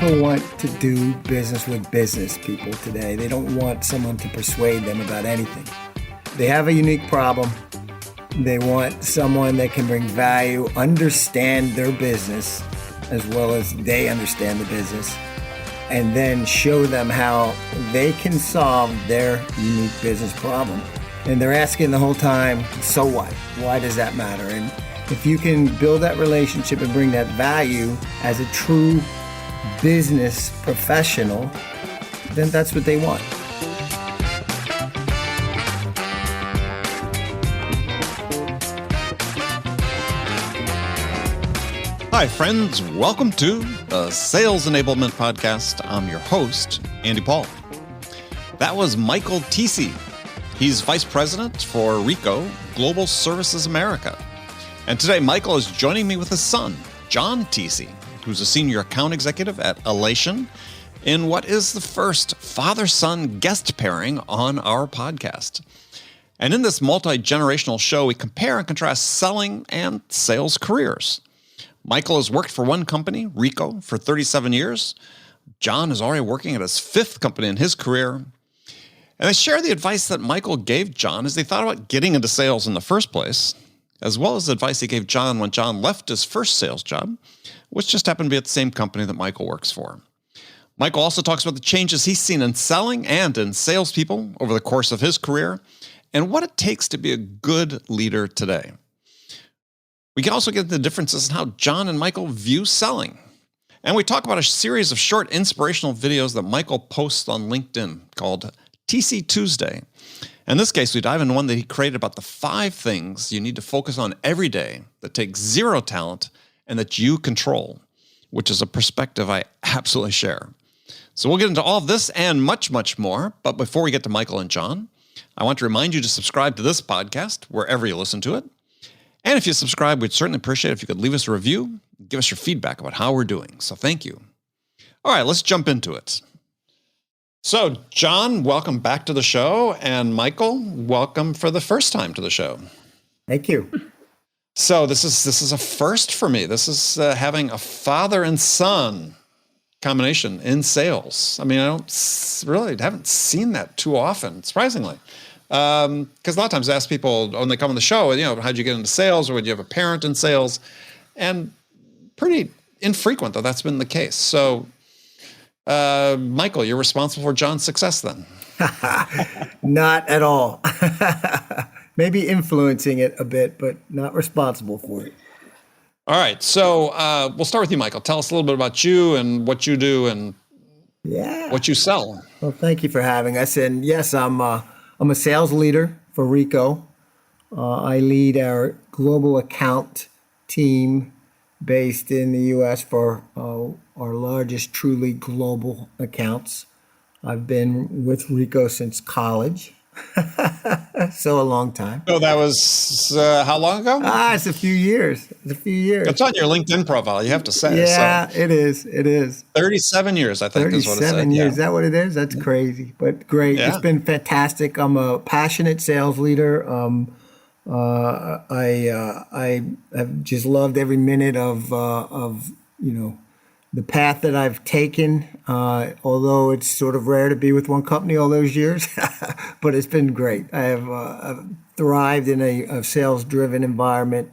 People want to do business with business people today. They don't want someone to persuade them about anything. They have a unique problem. They want someone that can bring value, understand their business as well as they understand the business, and then show them how they can solve their unique business problem. And they're asking the whole time, so what? Why does that matter? And if you can build that relationship and bring that value as a true business professional, then that's what they want. Hi, friends. Welcome to the Sales Enablement Podcast. I'm your host, Andy Paul. That was Michael Tecce. He's Vice President for RICO, Global Services America. And today, Michael is joining me with his son, John Tecce, who's a senior account executive at Elation, in what is the first father-son guest pairing on our podcast. And in this multi-generational show, we compare and contrast selling and sales careers. Michael has worked for one company, RICO, for 37 years. John is already working at his fifth company in his career. And they share the advice that Michael gave John as they thought about getting into sales in the first place, as well as the advice he gave John when John left his first sales job, which just happened to be at the same company that Michael works for. Michael also talks about the changes he's seen in selling and in salespeople over the course of his career, and what it takes to be a good leader today. We can also get into the differences in how John and Michael view selling. And we talk about a series of short inspirational videos that Michael posts on LinkedIn called TC Tuesday. In this case, we dive into one that he created about the 5 things you need to focus on every day that take zero talent and that you control, which is a perspective I absolutely share. So we'll get into all of this and much, much more. But before we get to Michael and John, I want to remind you to subscribe to this podcast wherever you listen to it. And if you subscribe, we'd certainly appreciate it if you could leave us a review, give us your feedback about how we're doing. So thank you. All right, let's jump into it. So, John, welcome back to the show. And Michael, welcome for the first time to the show. Thank you. So this is a first for me. This is having a father and son combination in sales. I mean, I haven't seen that too often, surprisingly. Because a lot of times I ask people when they come on the show, how'd you get into sales, or would you have a parent in sales? And pretty infrequent that that's been the case. So, Michael, you're responsible for John's success then? Not at all. Maybe influencing it a bit, but not responsible for it. All right. So we'll start with you, Michael. Tell us a little bit about you and what you do and what you sell. Well, thank you for having us. And yes, I'm a sales leader for RICO. I lead our global account team based in the U.S. for our largest truly global accounts. I've been with RICO since college, so a long time. So that was how long ago? It's a few years. It's on your LinkedIn profile, you have to say. Yeah, so. It is. 37 years, I think is what it said. 37 years, is that what it is? That's crazy, but great. Yeah. It's been fantastic. I'm a passionate sales leader. I have just loved every minute of the path that I've taken, although it's sort of rare to be with one company all those years, but it's been great. I've thrived in a sales-driven environment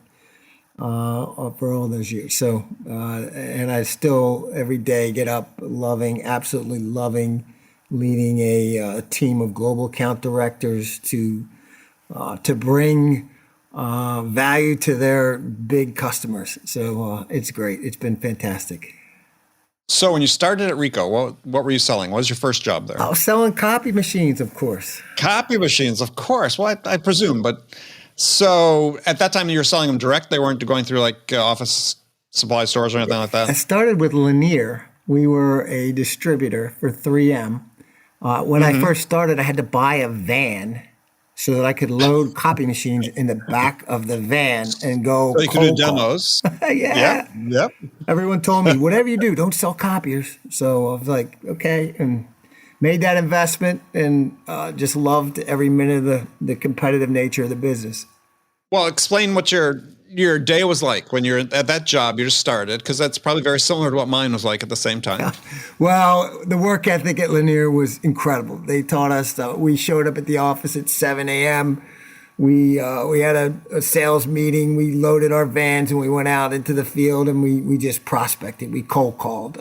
for all those years. So, and I still every day get up absolutely loving leading a team of global account directors to bring value to their big customers. So it's great. It's been fantastic. So when you started at RICO, what were you selling? What was your first job there? I was selling copy machines, of course. Copy machines, of course. Well, I presume. But so at that time you were selling them direct? They weren't going through like office supply stores or anything like that? I started with Lanier. We were a distributor for 3M. When I first started, I had to buy a van so that I could load copy machines in the back of the van and go. So you could do demos. Yeah. Yep. Everyone told me, whatever you do, don't sell copiers. So I was like, okay, and made that investment and just loved every minute of the competitive nature of the business. Well, explain what your your day was like when you're at that job you just started, because that's probably very similar to what mine was like at the same time. Well, the work ethic at Lanier was incredible. They taught us, we showed up at the office at 7 a.m. We had a sales meeting. We loaded our vans and we went out into the field and we just prospected. We cold called.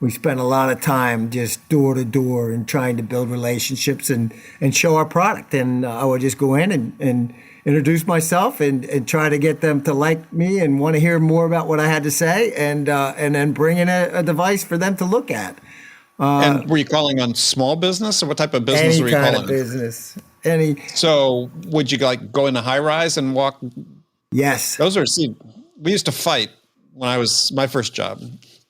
We spent a lot of time just door to door and trying to build relationships and show our product. And I would just go in and introduce myself and try to get them to like me and want to hear more about what I had to say, and then bring in a device for them to look at. And were you calling on small business, or what type of business were you calling? Any kind of business. So would you like go in a high rise and walk? Yes. We used to fight when I was, my first job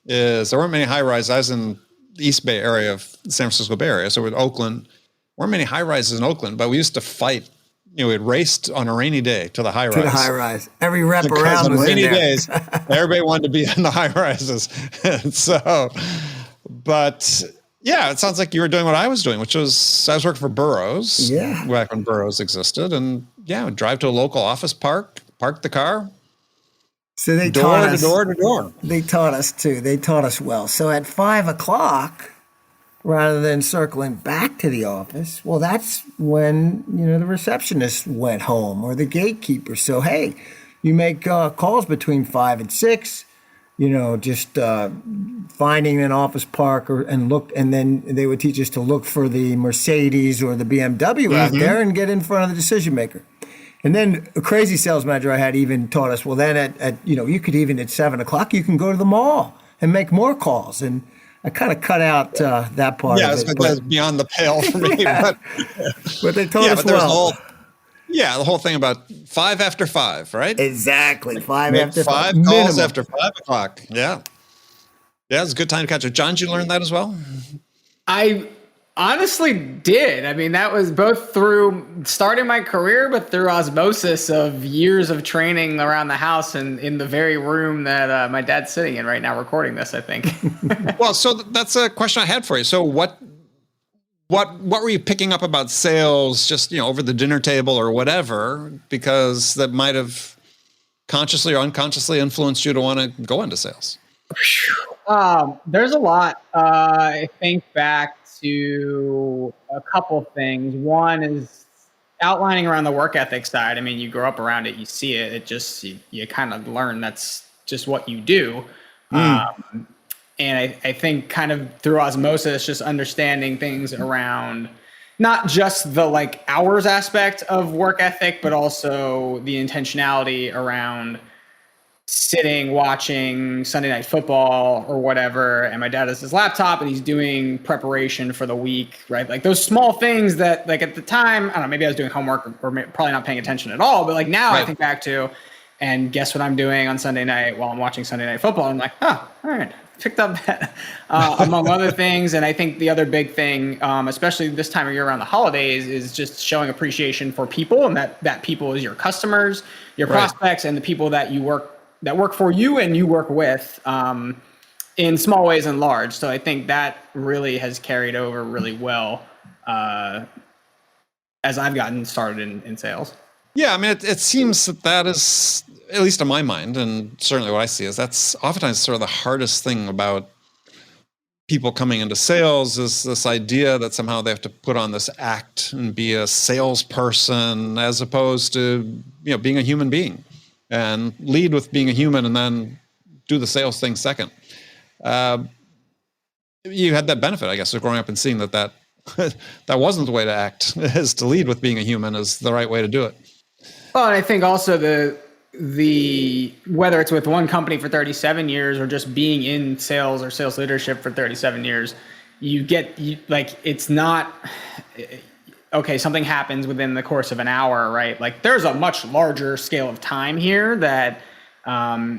is there weren't many high rises. I was in the East Bay area of the San Francisco Bay Area. So with Oakland, weren't many high rises in Oakland, but we used to fight. We had raced on a rainy day to the high rise. To the high rise. Every rep around was in there. On rainy days, everybody wanted to be in the high rises. But yeah, it sounds like you were doing what I was doing, which was I was working for Burroughs back when Burroughs existed. And would drive to a local office park the car. So they taught us. Door to door. They taught us too. They taught us well. So at 5 o'clock, rather than circling back to the office, well, that's when, the receptionist went home or the gatekeeper. So, hey, you make calls between 5 and 6, just finding an office park and then they would teach us to look for the Mercedes or the BMW out there and get in front of the decision maker. And then a crazy sales manager I had even taught us, well, then you could even at 7 o'clock, you can go to the mall and make more calls. And I kind of cut out that part of it. That's beyond the pale for me. But they told us well. The whole thing about 5 after 5, right? Exactly. 5 after 5. 5 calls minimum. After 5 o'clock. Yeah. Yeah, it's a good time to catch it. John, did you learn that as well? I honestly did. I mean, that was both through starting my career, but through osmosis of years of training around the house and in the very room that my dad's sitting in right now recording this, I think. Well, so that's a question I had for you. So what were you picking up about sales just, over the dinner table or whatever, because that might have consciously or unconsciously influenced you to want to go into sales? There's a lot. I think back to a couple things. One is outlining around the work ethic side. I mean, you grow up around it, you see it. It just, you kind of learn that's just what you do. And I think kind of through osmosis, just understanding things around not just the hours aspect of work ethic, but also the intentionality around sitting, watching Sunday Night Football or whatever. And my dad has his laptop and he's doing preparation for the week, right? Like those small things that at the time, I don't know, maybe I was doing homework or probably not paying attention at all. But now right. I think back to, and guess what I'm doing on Sunday night while I'm watching Sunday Night Football? I'm like, all right. Picked up that among other things. And I think the other big thing, especially this time of year around the holidays, is just showing appreciation for people, and that people is your customers, your prospects, and the people that work for you and you work with in small ways and large. So I think that really has carried over really well as I've gotten started in sales. Yeah, I mean, it seems that is, at least in my mind, and certainly what I see is that's oftentimes sort of the hardest thing about people coming into sales is this idea that somehow they have to put on this act and be a salesperson as opposed to, being a human being and lead with being a human and then do the sales thing second. You had that benefit, I guess, of growing up and seeing that wasn't the way to act, is to lead with being a human is the right way to do it. Well, and I think also the whether it's with one company for 37 years or just being in sales or sales leadership for 37 years, it's not, okay, something happens within the course of an hour, right? Like there's a much larger scale of time here that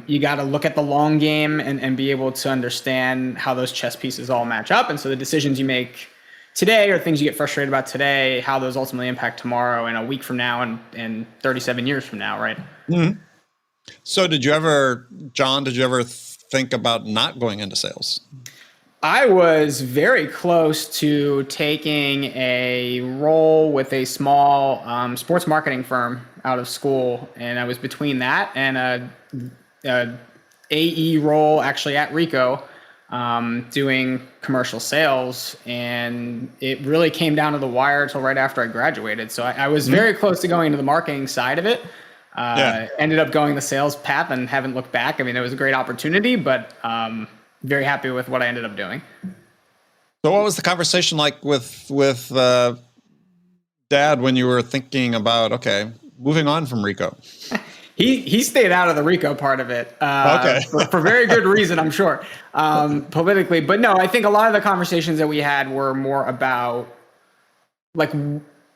you got to look at the long game and be able to understand how those chess pieces all match up. And so the decisions you make today or things you get frustrated about today, how those ultimately impact tomorrow and a week from now and 37 years from now, right? Mm-hmm. So John, did you ever think about not going into sales? I was very close to taking a role with a small sports marketing firm out of school, and I was between that and a AE role actually at Rico, doing commercial sales, and it really came down to the wire until right after I graduated. So I was very close to going into the marketing side of it. Ended up going the sales path and haven't looked back. I mean, it was a great opportunity, but very happy with what I ended up doing. So what was the conversation like with Dad when you were thinking about, okay, moving on from Rico? He stayed out of the Rico part of it, for very good reason, I'm sure, politically. But no, I think a lot of the conversations that we had were more about like,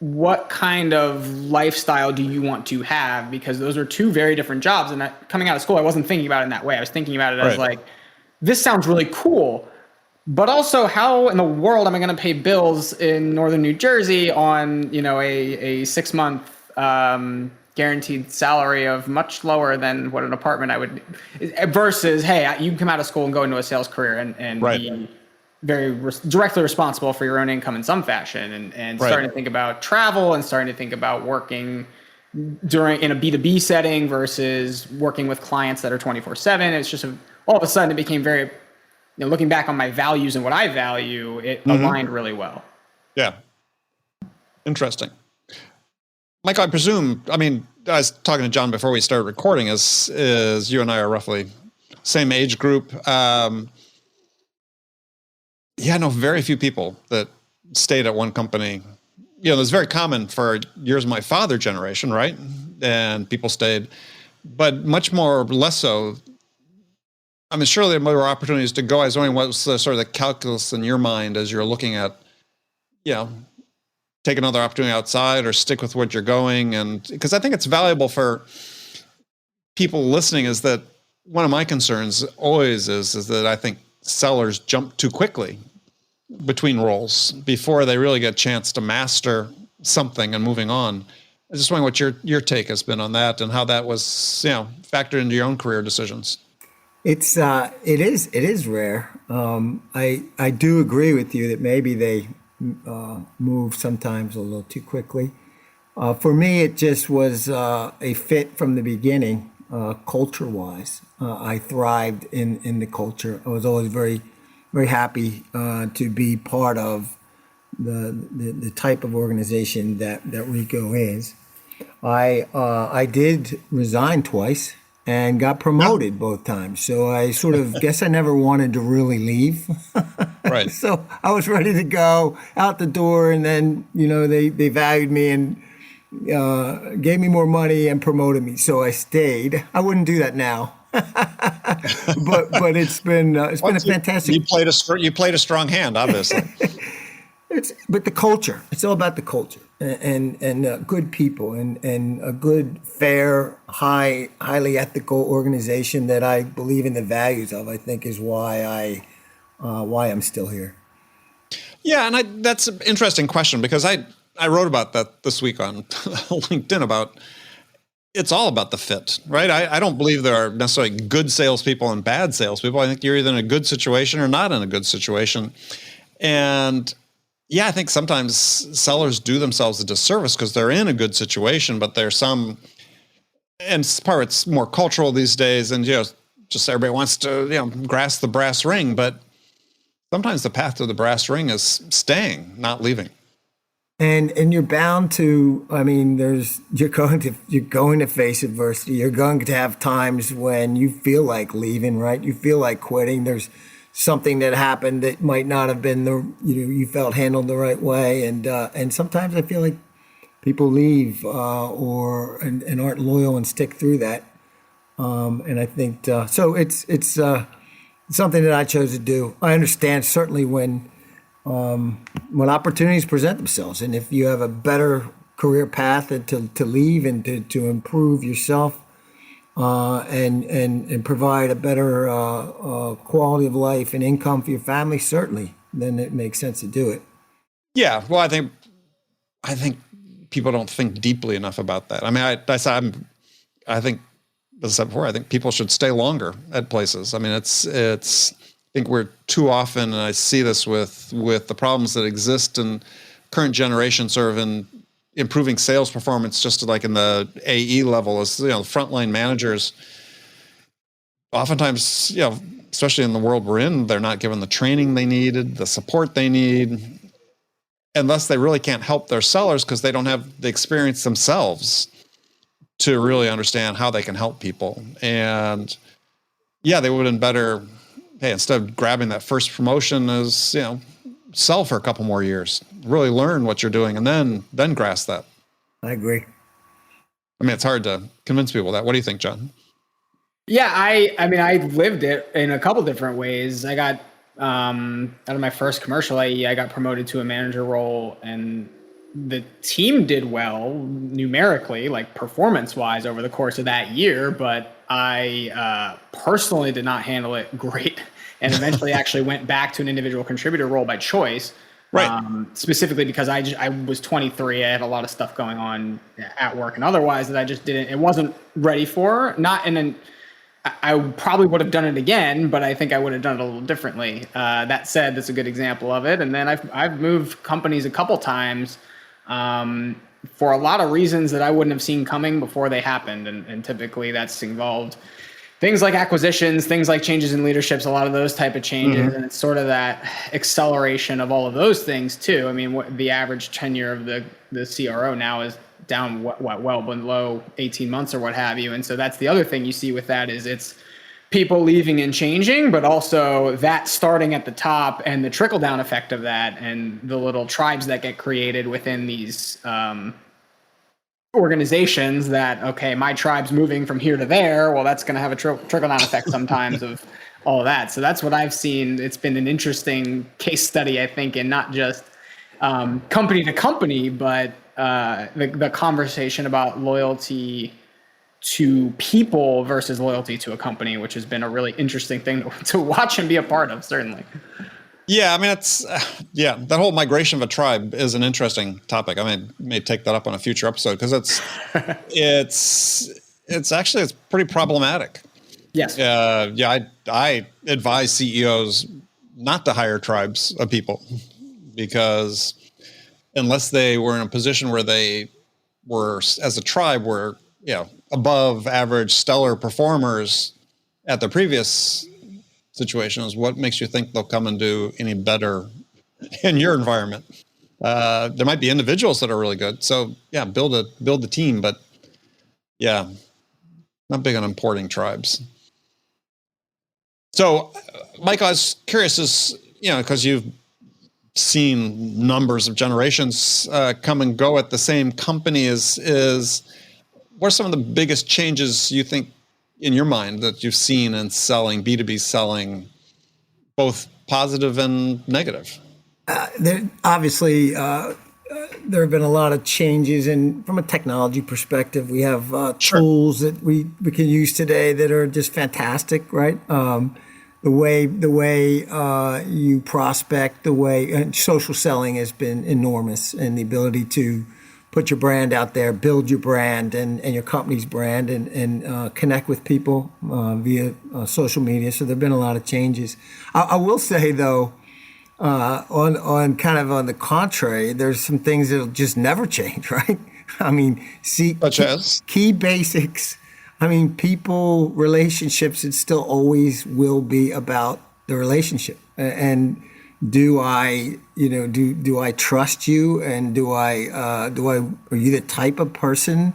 what kind of lifestyle do you want to have? Because those are two very different jobs. And coming out of school, I wasn't thinking about it in that way. I was thinking about it as like, this sounds really cool, but also how in the world am I going to pay bills in Northern New Jersey on, a 6-month guaranteed salary of much lower than what an apartment I would, versus, hey, you can come out of school and go into a sales career and be very directly responsible for your own income in some fashion, and starting to think about travel and starting to think about working in a B2B setting versus working with clients that are 24/7. It's just all of a sudden it became very, looking back on my values and what I value, it aligned really well. Yeah. Interesting. Michael, I presume, I was talking to John before we started recording, is you and I are roughly same age group. I know very few people that stayed at one company. It was very common for years of my father generation, right? And people stayed, but much more less so. Surely there were opportunities to go. I was wondering what was the sort of the calculus in your mind as you're looking at, take another opportunity outside or stick with what you're going. And because I think it's valuable for people listening, is that one of my concerns always is that I think sellers jump too quickly between roles before they really get a chance to master something and moving on. I just wondering what your take has been on that and how that was, factored into your own career decisions. It is rare. I do agree with you that maybe they move sometimes a little too quickly. For me, it just was a fit from the beginning, culture-wise. I thrived in the culture. I was always very, very happy to be part of the type of organization that Rico is. I did resign twice and got promoted both times. So I sort of guess I never wanted to really leave. Right. So I was ready to go out the door, and then, they valued me and gave me more money and promoted me. So I stayed. I wouldn't do that now. but it's been a fantastic. You played a strong hand, obviously. But the culture. It's all about the culture and good people and a good, fair, highly ethical organization that I believe in the values of. I think is why I'm still here. Yeah, and that's an interesting question, because I wrote about that this week on LinkedIn about. It's all about the fit, right? I don't believe there are necessarily good salespeople and bad salespeople. I think you're either in a good situation or not in a good situation. And I think sometimes sellers do themselves a disservice because they're in a good situation, but there's some, and part of it's more cultural these days, and just everybody wants to grasp the brass ring. But sometimes the path to the brass ring is staying, not leaving. And you're bound to. You're going to face adversity. You're going to have times when you feel like leaving, right? You feel like quitting. There's something that happened that might not have been you felt handled the right way, and sometimes I feel like people leave and aren't loyal and stick through that. And I think so. It's something that I chose to do. I understand certainly when opportunities present themselves, and if you have a better career path to leave and to improve yourself and provide a better quality of life and income for your family, certainly, then it makes sense to do it. Yeah, well, I think people don't think deeply enough about that. I think, as I said before, I think people should stay longer at places. It's think we're too often, and I see this with the problems that exist in current generation, sort of in improving sales performance, just like in the AE level, is, frontline managers. Oftentimes, especially in the world we're in, they're not given the training they needed, the support they need, unless they really can't help their sellers because they don't have the experience themselves to really understand how they can help people. And yeah, they would have been better, hey, instead of grabbing that first promotion, is, sell for a couple more years, really learn what you're doing, and then grasp that. I agree. I mean, it's hard to convince people that. What do you think, John? Yeah, I mean, I lived it in a couple different ways. I got out of my first commercial AE, I got promoted to a manager role, and the team did well numerically, like performance-wise, over the course of that year. But I personally did not handle it great, and eventually actually went back to an individual contributor role by choice. Right. Specifically because I was 23. I had a lot of stuff going on at work and otherwise that I just it wasn't ready for. I probably would have done it again, but I think I would have done it a little differently. That said, that's a good example of it. And then I've moved companies a couple times for a lot of reasons that I wouldn't have seen coming before they happened. And typically that's involved things like acquisitions, things like changes in leaderships, a lot of those type of changes. Mm-hmm. And it's sort of that acceleration of all of those things too. I mean, the average tenure of the CRO now is down well below 18 months or what have you. And so that's the other thing you see with that is it's people leaving and changing, but also that starting at the top and the trickle down effect of that and the little tribes that get created within these organizations that, okay, my tribe's moving from here to there. Well, that's going to have a trickle down effect sometimes of all of that. So that's what I've seen. It's been an interesting case study, I think, in not just company to company, but the conversation about loyalty to people versus loyalty to a company, which has been a really interesting thing to watch and be a part of, certainly. Yeah, I mean, it's that whole migration of a tribe is an interesting topic. I mean, may take that up on a future episode because it's actually pretty problematic. Yes. I advise CEOs not to hire tribes of people because unless they were in a position where they were, as a tribe, were above average stellar performers at the previous situations, what makes you think they'll come and do any better in your environment? There might be individuals that are really good. So yeah, build the team, but yeah, not big on importing tribes. So Mike, I was curious, because you've seen numbers of generations come and go at the same company, what are some of the biggest changes you think in your mind that you've seen in selling, B2B selling, both positive and negative? Obviously, there have been a lot of changes, and from a technology perspective, we have tools that we can use today that are just fantastic, right? The way you prospect, and social selling has been enormous, and the ability to put your brand out there, build your brand and your company's brand, and connect with people via social media. So there've been a lot of changes. I will say though, on the contrary, there's some things that'll just never change, right? I mean, key basics. I mean, people, relationships, it still always will be about the relationship. And do I trust you? And are you the type of person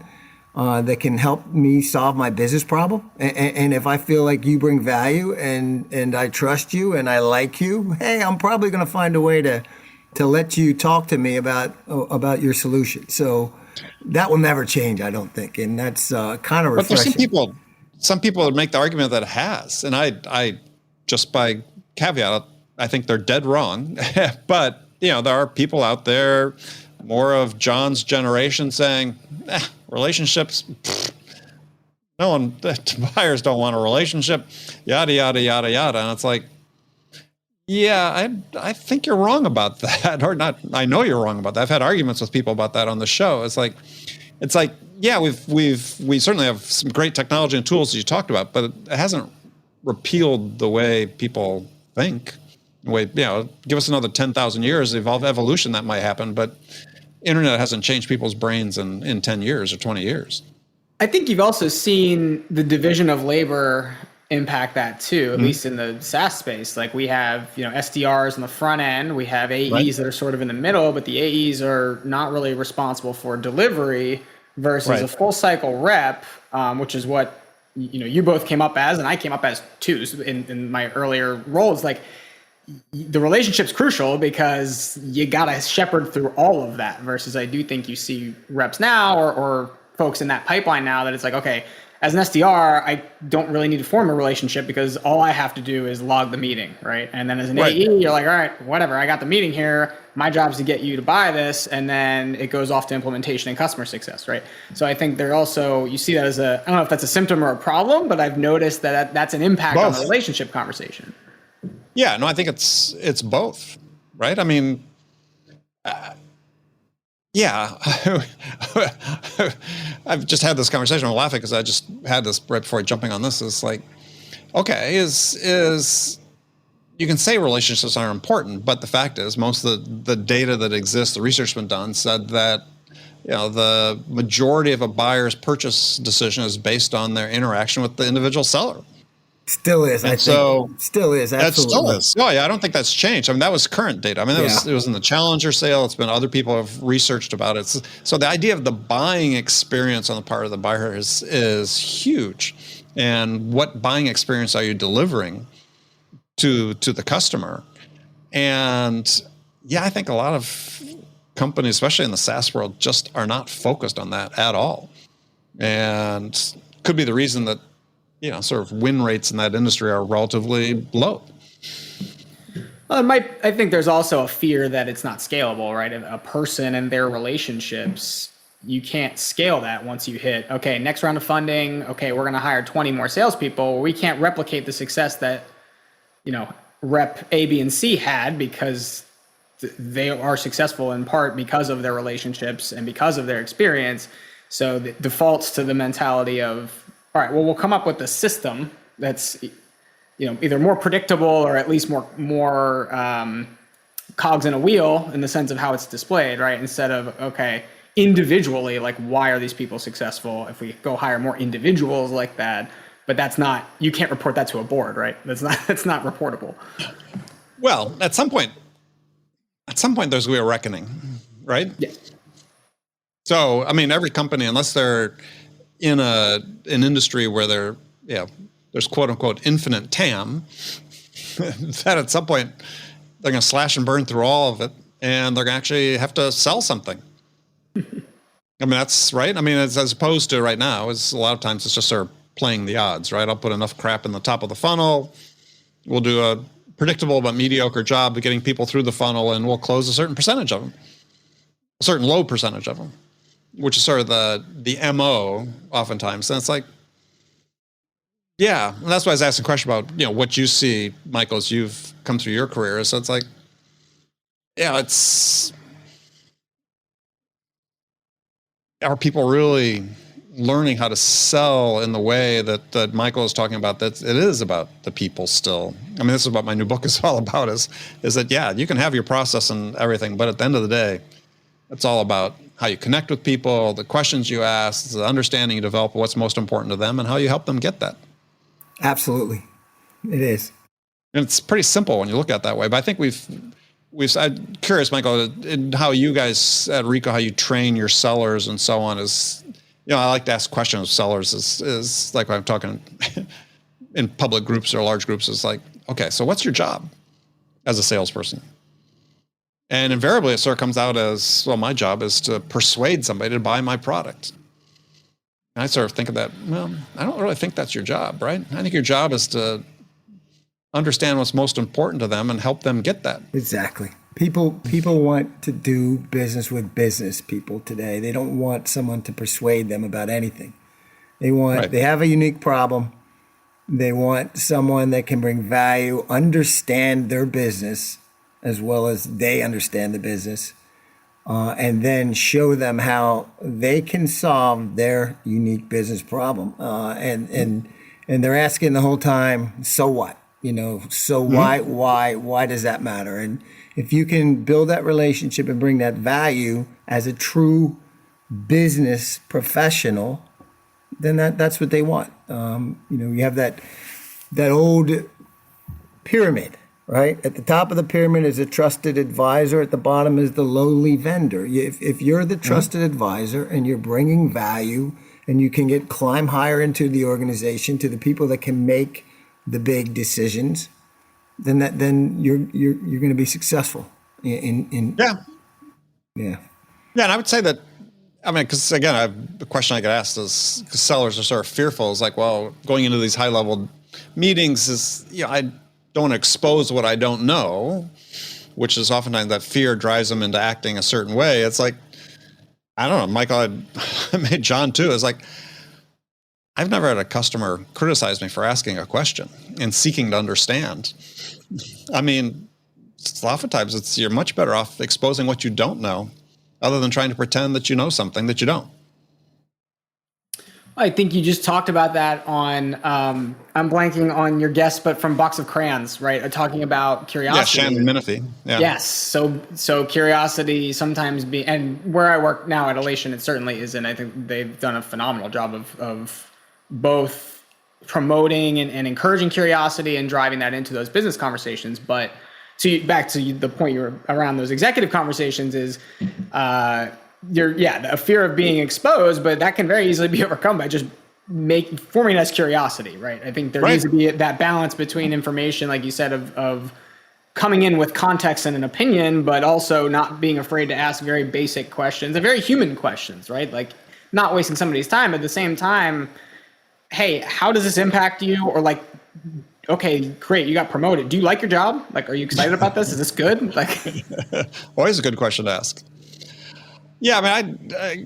that can help me solve my business problem? And if I feel like you bring value and I trust you and I like you, hey, I'm probably going to find a way to let you talk to me about your solution. So that will never change, I don't think, and that's kind of refreshing. But there's some people would make the argument that it has, and I just by caveat, I think they're dead wrong. But there are people out there, more of John's generation, saying relationships. No one, buyers don't want a relationship, yada yada yada yada, and it's like, yeah, I think you're wrong about that, or not. I know you're wrong about that. I've had arguments with people about that on the show. It's like, yeah, we certainly have some great technology and tools that you talked about, but it hasn't repealed the way people think. Wait, give us another 10,000 years of evolution, that might happen. But internet hasn't changed people's brains in 10 years or 20 years. I think you've also seen the division of labor impact that too, at least in the SaaS space. Like we have, SDRs on the front end, we have AEs that are sort of in the middle, but the AEs are not really responsible for delivery versus a full cycle rep, which is what you both came up as, and I came up as too in my earlier roles. Like the relationship's crucial because you got to shepherd through all of that, versus I do think you see reps now or folks in that pipeline now that it's like, okay, as an SDR, I don't really need to form a relationship because all I have to do is log the meeting, right? And then as an AE, you're like, all right, whatever, I got the meeting here. My job is to get you to buy this, and then it goes off to implementation and customer success, right? So I think they're also, you see that as I don't know if that's a symptom or a problem, but I've noticed that that's an impact on the relationship conversation. Yeah, no, I think it's both, right? I mean, I've just had this conversation. I'm laughing because I just had this right before jumping on this. It's like, okay, is you can say relationships are important, but the fact is most of the data that exists, the research has been done, said that the majority of a buyer's purchase decision is based on their interaction with the individual seller. Still is, I think. Still is, absolutely. That still is. Oh, yeah, I don't think that's changed. I mean, that was current data. I mean, it was in the Challenger sale. It's been other people have researched about it. So the idea of the buying experience on the part of the buyer is huge. And what buying experience are you delivering to the customer? And yeah, I think a lot of companies, especially in the SaaS world, just are not focused on that at all. And could be the reason that sort of win rates in that industry are relatively low. Well, I think there's also a fear that it's not scalable, right? A person and their relationships, you can't scale that once you hit, okay, next round of funding, okay, we're going to hire 20 more salespeople. We can't replicate the success that, rep A, B, and C had because they are successful in part because of their relationships and because of their experience. So it defaults to the mentality of, all right, well, we'll come up with a system that's, either more predictable or at least more cogs in a wheel in the sense of how it's displayed, right? Instead of, okay, individually, like, why are these people successful? If we go hire more individuals like that, but that's not, you can't report that to a board, right? That's not reportable. Well, at some point, there's going to be a reckoning, right? Yeah. So, I mean, every company, unless they're in an industry where there's quote unquote infinite TAM, that at some point they're going to slash and burn through all of it, and they're going to actually have to sell something. I mean, that's right. I mean, as opposed to right now, is a lot of times it's just sort of playing the odds, right? I'll put enough crap in the top of the funnel. We'll do a predictable but mediocre job of getting people through the funnel, and we'll close a certain percentage of them, a certain low percentage of them, which is sort of the MO oftentimes. And it's like, yeah, and that's why I was asking a question about, what you see, Michael, as you've come through your career. So it's like, yeah, are people really learning how to sell in the way that Michael is talking about, that it is about the people still? I mean, this is what my new book is all about, is that, yeah, you can have your process and everything, but at the end of the day, it's all about how you connect with people, the questions you ask, the understanding you develop of what's most important to them, and how you help them get that. Absolutely. It is. And it's pretty simple when you look at it that way. But I think I'm curious, Michael, in how you guys at Ricoh, how you train your sellers and so on is, I like to ask questions of sellers is like when I'm talking in public groups or large groups, is like, okay, so what's your job as a salesperson? And invariably it sort of comes out as, well, my job is to persuade somebody to buy my product. And I sort of think of that, well, I don't really think that's your job, right? I think your job is to understand what's most important to them and help them get that. Exactly. People want to do business with business people today. They don't want someone to persuade them about anything. They have a unique problem. They want someone that can bring value, understand their business as well as they understand the business, and then show them how they can solve their unique business problem. And they're asking the whole time, so what? So why does that matter? And if you can build that relationship and bring that value as a true business professional, then that's what they want. You have that old pyramid, right? At the top of the pyramid is a trusted advisor. At the bottom is the lowly vendor. If you're the trusted advisor and you're bringing value, and you can climb higher into the organization to the people that can make the big decisions, then you're going to be successful. Yeah. And I would say that. I mean, because again, the question I get asked is, because sellers are sort of fearful, is like, well, going into these high level meetings is, I don't want to expose what I don't know, which is oftentimes that fear drives them into acting a certain way. It's like, I don't know, Michael, I made John too. It's like, I've never had a customer criticize me for asking a question and seeking to understand. I mean, oftentimes you're much better off exposing what you don't know, other than trying to pretend that you know something that you don't. I think you just talked about that on, I'm blanking on your guest, but from Box of Crayons, right? Talking about curiosity. Yeah, Shannon Menifee. Yeah. Yes. So curiosity sometimes and where I work now at Elation, it certainly isn't. I think they've done a phenomenal job of both promoting and encouraging curiosity and driving that into those business conversations. But back to the point you were around those executive conversations is, a fear of being exposed, but that can very easily be overcome by just forming as curiosity, right? I think there needs to be that balance between information, like you said, of coming in with context and an opinion, but also not being afraid to ask very basic questions and very human questions, right? Like not wasting somebody's time. At the same time, hey, how does this impact you? Or like, okay, great, you got promoted. Do you like your job? Like, are you excited about this? Is this good? Like, always a good question to ask. Yeah, I mean, I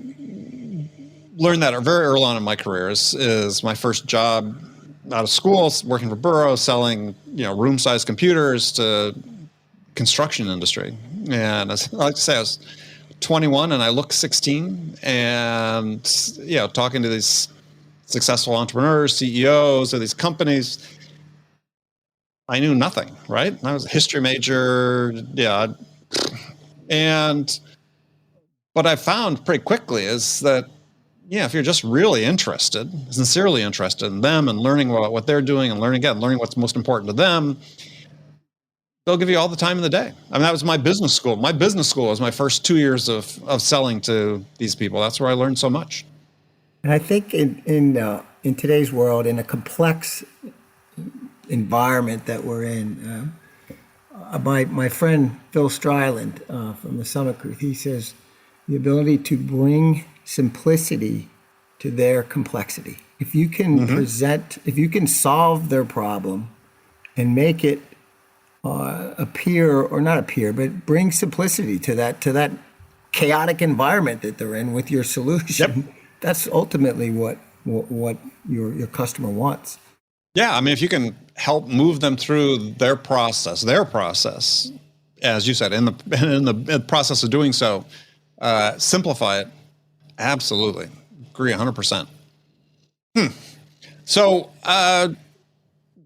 learned that very early on in my career. Is my first job out of school, working for Burroughs, selling room-sized computers to construction industry. And I like to say I was 21 and I looked 16, and talking to these successful entrepreneurs, CEOs of these companies. I knew nothing, right? I was a history major, what I found pretty quickly is that, if you're just really interested, sincerely interested in them and learning about what they're doing and learning what's most important to them, they'll give you all the time in the day. I mean, that was my business school. My business school was my first 2 years of selling to these people. That's where I learned so much. And I think in today's world, in a complex environment that we're in, my friend Phil Stryland from the Summit Group, he says the ability to bring simplicity to their complexity. If you can if you can solve their problem and make it appear, or not appear, but bring simplicity to that chaotic environment that they're in with your solution, that's ultimately what your customer wants. Yeah, I mean, if you can help move them through their process, as you said, in the process of doing so, simplify it. Absolutely. Agree 100%. So,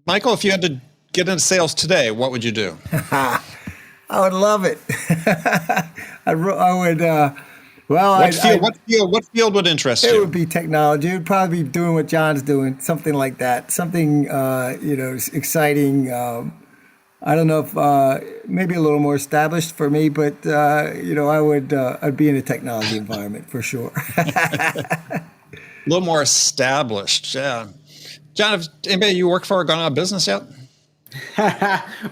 Michael, if you had to get into sales today, what would you do? I would love it. I would. What field would interest you? It would be technology. It would probably be doing what John's doing, something like that. Something, exciting. I don't know if maybe a little more established for me, but I'd be in a technology environment for sure. A little more established, yeah. John, have anybody you work for gone out of business yet?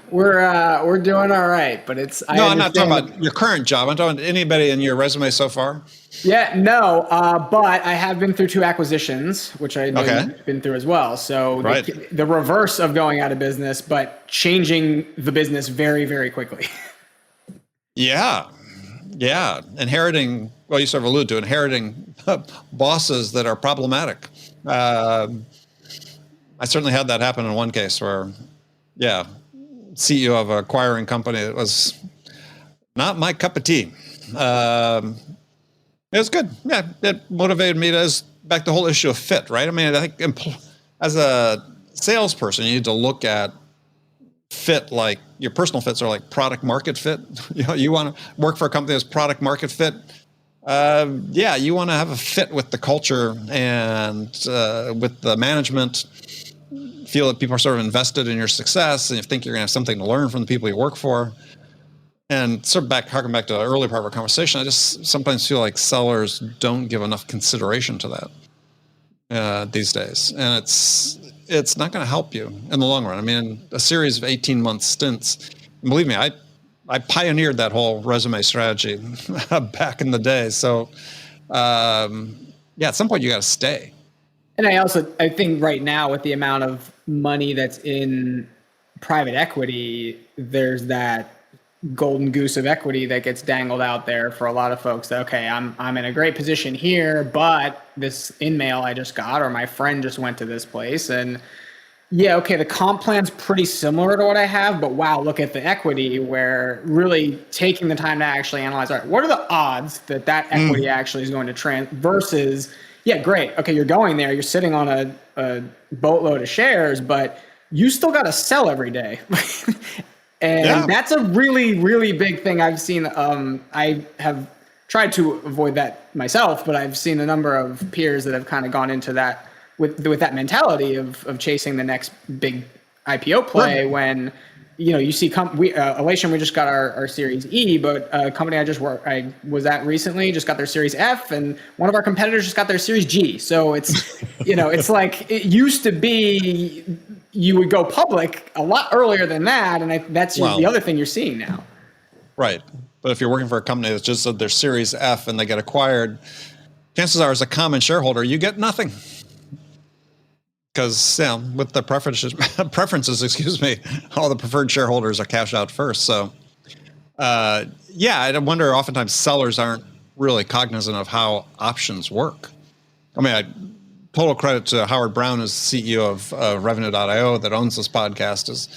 We're doing all right, but it's. No, I'm not talking about your current job. I'm talking about anybody in your resume so far. Yeah, no, but I have been through 2 acquisitions, which I know you've been through as well. So the reverse of going out of business, but changing the business very, very quickly. Yeah. Inheriting, well, you sort of alluded to inheriting bosses that are problematic. I certainly had that happen in one case where, CEO of an acquiring company that was not my cup of tea. It was good. Yeah, it motivated me back to the whole issue of fit, right? I mean, I think as a salesperson, you need to look at, fit, like your personal fits are like product market fit. You want to work for a company that's product market fit. You want to have a fit with the culture and with the management. Feel that people are sort of invested in your success, and you think you're going to have something to learn from the people you work for. And sort of harking back to the earlier part of our conversation, I just sometimes feel like sellers don't give enough consideration to that these days, and it's not going to help you in the long run. I mean, a series of 18-month stints. Believe me, I pioneered that whole resume strategy back in the day. So, at some point you got to stay. And I think right now with the amount of money that's in private equity, there's that golden goose of equity that gets dangled out there for a lot of folks that, okay, I'm in a great position here, but this in-mail I just got, or my friend just went to this place, and yeah, okay, the comp plan's pretty similar to what I have, but wow, look at the equity, where really taking the time to actually analyze, all right, what are the odds that equity actually is going to versus, yeah, great. Okay, you're going there, you're sitting on a boatload of shares, but you still got to sell every day. And that's a really, really big thing I've seen. I have tried to avoid that myself, but I've seen a number of peers that have kind of gone into that with that mentality of chasing the next big IPO play. Right. When you see Elation, we just got our Series E, but a company I was at recently just got their Series F, and one of our competitors just got their Series G. So it's it's like it used to be you would go public a lot earlier than that, and that's the other thing you're seeing now. Right, but if you're working for a company that's just their Series F and they get acquired, chances are, as a common shareholder, you get nothing. Because with the preferences, all the preferred shareholders are cashed out first. So, I wonder. Oftentimes, sellers aren't really cognizant of how options work. I mean, total credit to Howard Brown, as CEO of Revenue.io, that owns this podcast,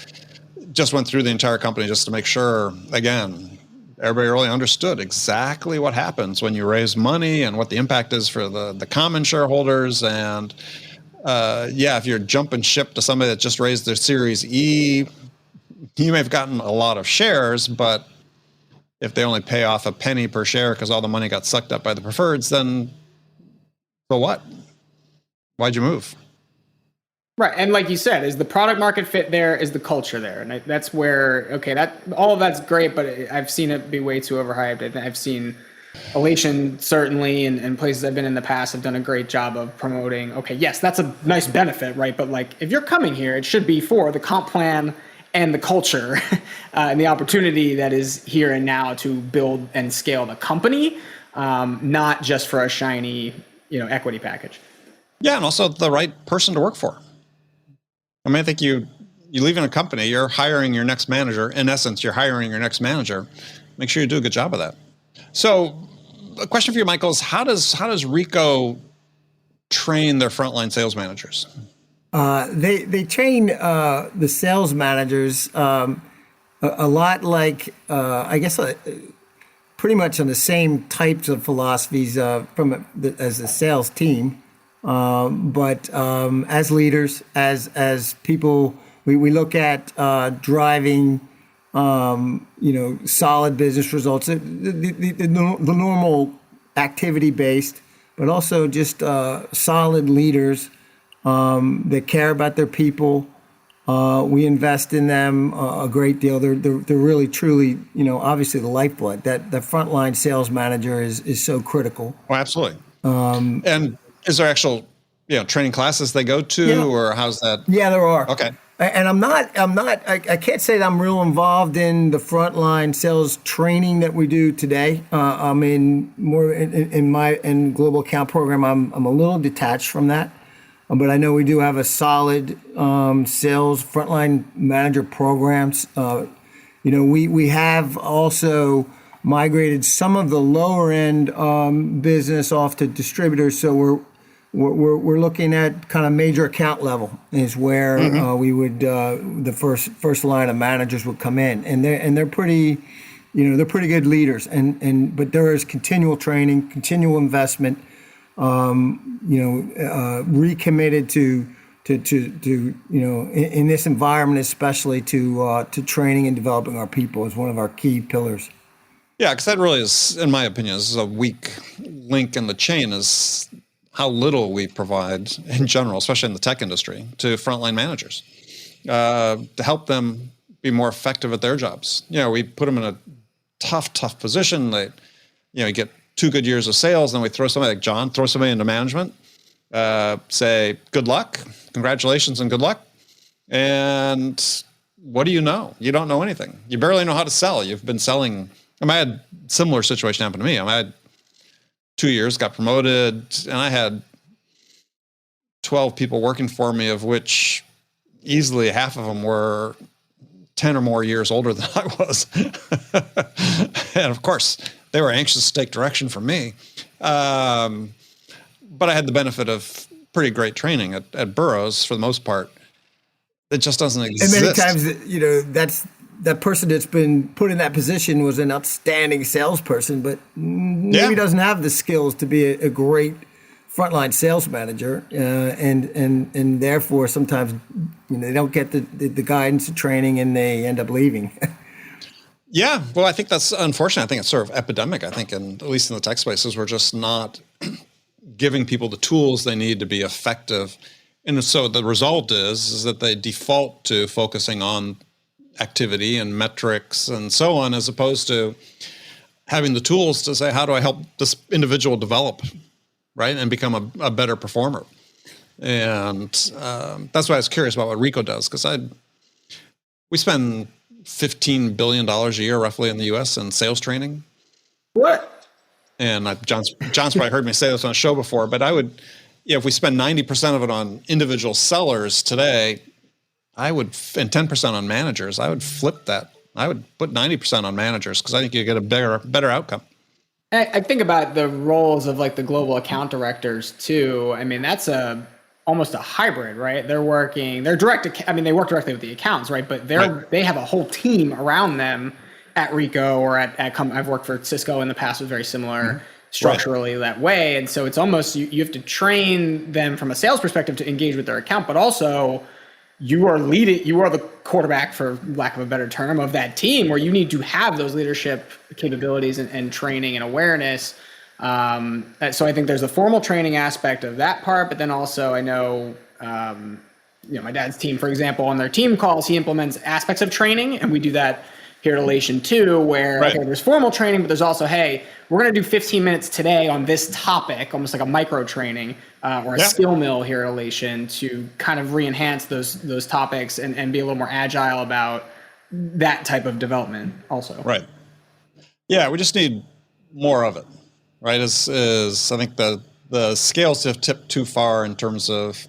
just went through the entire company just to make sure, again, everybody really understood exactly what happens when you raise money and what the impact is for the common shareholders. And if you're jumping ship to somebody that just raised their Series E, you may have gotten a lot of shares, but if they only pay off a penny per share because all the money got sucked up by the preferreds, then so what? Why'd you move? Right. And like you said, is the product market fit there? Is the culture there? And that's where, all of that's great, but I've seen it be way too overhyped. I've seen Elation certainly, and places I've been in the past have done a great job of promoting, yes, that's a nice benefit, right? But like, if you're coming here, it should be for the comp plan and the culture and the opportunity that is here and now to build and scale the company, not just for a shiny, equity package. Yeah, and also the right person to work for. I mean, I think you leave in a company, you're hiring your next manager. In essence, you're hiring your next manager. Make sure you do a good job of that. So, a question for you, Michael, is how does Rico train their frontline sales managers? They train the sales managers a lot like pretty much on the same types of philosophies as the sales team. But as leaders, as people, we look at driving, solid business results, the normal activity based, but also just solid leaders that care about their people. We invest in them a great deal. They're really truly, obviously the lifeblood. That the frontline sales manager is so critical. Oh, absolutely. And is there actual, training classes they go to, or how's that? Yeah, there are. Okay. And I can't say that I'm real involved in the frontline sales training that we do today. I'm in global account program. I'm a little detached from that, but I know we do have a solid sales frontline manager programs. We have also migrated some of the lower end business off to distributors. So we're looking at kind of major account level is where we would the first line of managers would come in, and they're pretty, they're pretty good leaders, but there is continual training, continual investment, recommitted to in this environment, especially to training and developing our people is one of our key pillars. Yeah, because that really is, in my opinion, is a weak link in the chain is how little we provide in general, especially in the tech industry, to frontline managers to help them be more effective at their jobs. We put them in a tough position. They, you get 2 good years of sales, and then we throw somebody like John, throw somebody into management, say, good luck, congratulations, and good luck. And what do you know? You don't know anything. You barely know how to sell. You've been selling. I had a similar situation happen to me. I had 2 years, got promoted, and I had 12 people working for me, of which easily half of them were 10 or more years older than I was. And of course, they were anxious to take direction from me. But I had the benefit of pretty great training at Burroughs for the most part. It just doesn't exist. And many times, that person that's been put in that position was an outstanding salesperson, but maybe doesn't have the skills to be a great frontline sales manager, and therefore sometimes they don't get the guidance and training, and they end up leaving. Yeah, well, I think that's unfortunate. I think it's sort of epidemic. I think, at least in the tech spaces, we're just not giving people the tools they need to be effective, and so the result is that they default to focusing on activity and metrics and so on, as opposed to having the tools to say, how do I help this individual develop, right, and become a better performer? And that's why I was curious about what Rico does, because we spend $15 billion a year roughly in the U.S. in sales training. What? And John's probably heard me say this on a show before, but I would, if we spend 90% of it on individual sellers today, and 10% on managers, I would flip that. I would put 90% on managers, because I think you get a better outcome. I think about the roles of like the global account directors too. I mean, that's almost a hybrid, right? They work directly with the accounts, right? But they have a whole team around them at Rico or I've worked for Cisco in the past, was very similar structurally that way. And so it's almost, you have to train them from a sales perspective to engage with their account, but also you are the quarterback, for lack of a better term, of that team, where you need to have those leadership capabilities and training and awareness. So I think there's a formal training aspect of that part, but then also I know, my dad's team, for example, on their team calls, he implements aspects of training, and we do that here at Elation too, where there's formal training, but there's also, hey, we're going to do 15 minutes today on this topic, almost like a micro training or a skill mill here at Elation, to kind of re-enhance those topics and be a little more agile about that type of development also. Right. Yeah, we just need more of it, right? I think the scales have tipped too far in terms of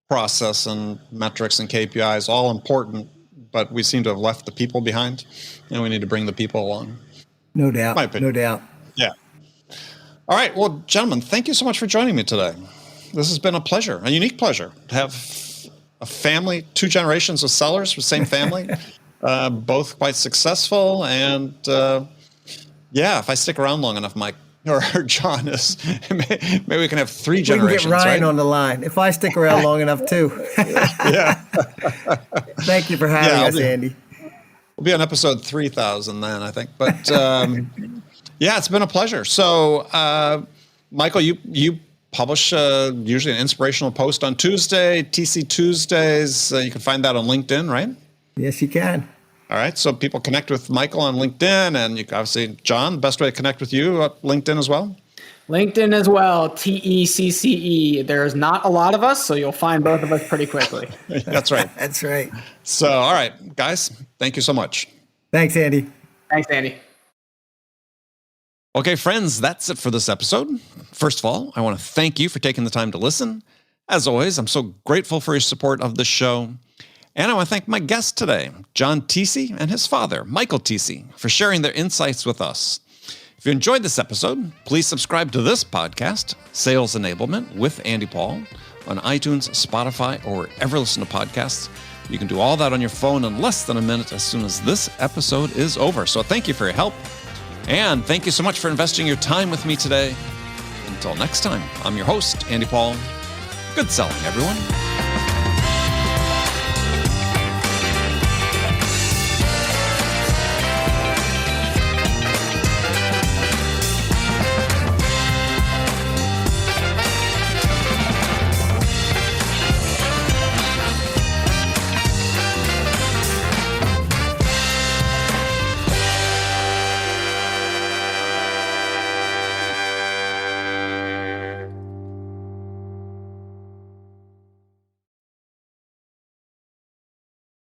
process and metrics and KPIs, all important, but we seem to have left the people behind, and we need to bring the people along. No doubt. No doubt. Yeah. All right. Well, gentlemen, thank you so much for joining me today. This has been a unique pleasure to have a family, 2 generations of sellers with the same family, both quite successful. And if I stick around long enough, Mike or John, maybe we can have 3 generations. We can get Ryan on the line if I stick around long enough too. Yeah. Thank you for having us, Andy. We'll be on episode 3000 then, I think. But it's been a pleasure. So, Michael, you publish usually an inspirational post on Tuesday, TC Tuesdays. You can find that on LinkedIn, right? Yes, you can. All right. So people connect with Michael on LinkedIn, and you obviously, John, the best way to connect with you, LinkedIn as well? LinkedIn as well, TECCE. There's not a lot of us, so you'll find both of us pretty quickly. That's right. That's right. So, all right, guys, thank you so much. Thanks, Andy. Thanks, Andy. Okay, friends, that's it for this episode. First of all, I want to thank you for taking the time to listen. As always, I'm so grateful for your support of this show. And I want to thank my guest today, John Tecce, and his father, Michael Tecce, for sharing their insights with us. If you enjoyed this episode, please subscribe to this podcast, Sales Enablement with Andy Paul, on iTunes, Spotify, or wherever you listen to podcasts. You can do all that on your phone in less than a minute as soon as this episode is over. So thank you for your help. And thank you so much for investing your time with me today. Until next time, I'm your host, Andy Paul. Good selling, everyone.